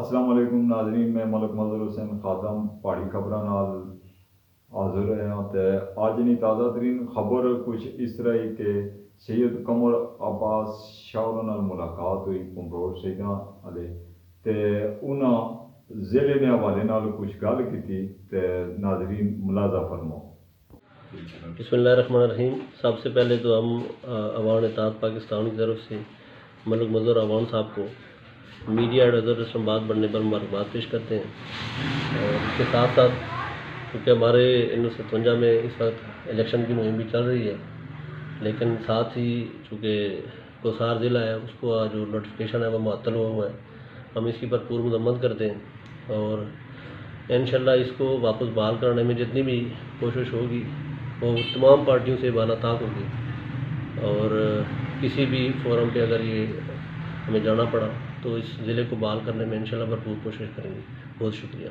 السلام علیکم ناظرین، میں ملک مظہر حسین خادم پہاڑی خبراں نال حاضر ہاں تے اج نی تازہ ترین خبر کچھ اس طرح ہی کہ سید قمر عباس شاہ ہوراں نال ملاقات ہوئی کمرور سیداں والے تے انہاں ضلع دے حوالے نال کچھ گل کیتی تے ناظرین ملاحظہ فرماؤ۔ بسم اللہ الرحمن الرحیم۔ سب سے پہلے تو ہم عوام اتحاد پاکستان کی طرف سے ملک مظہر عوان صاحب کو میڈیا ایڈوائزر اسلام آباد بننے پر مبارکباد پیش کرتے ہیں، اور اس کے ساتھ ساتھ کیونکہ ہمارے 1957 میں اس وقت الیکشن کی مہم بھی چل رہی ہے، لیکن ساتھ ہی چونکہ کوسار ضلع ہے اس کو جو نوٹیفکیشن ہے وہ معطل ہوا ہے، ہم اس کی بھرپور مذمت کرتے ہیں اور انشاءاللہ اس کو واپس بحال کرنے میں جتنی بھی کوشش ہوگی وہ تمام پارٹیوں سے بالا طاق ہوگی، اور کسی بھی فورم پہ اگر یہ ہمیں جانا پڑا تو اس ضلع کو بحال کرنے میں انشاءاللہ بھرپور کوشش کریں گے۔ بہت شکریہ۔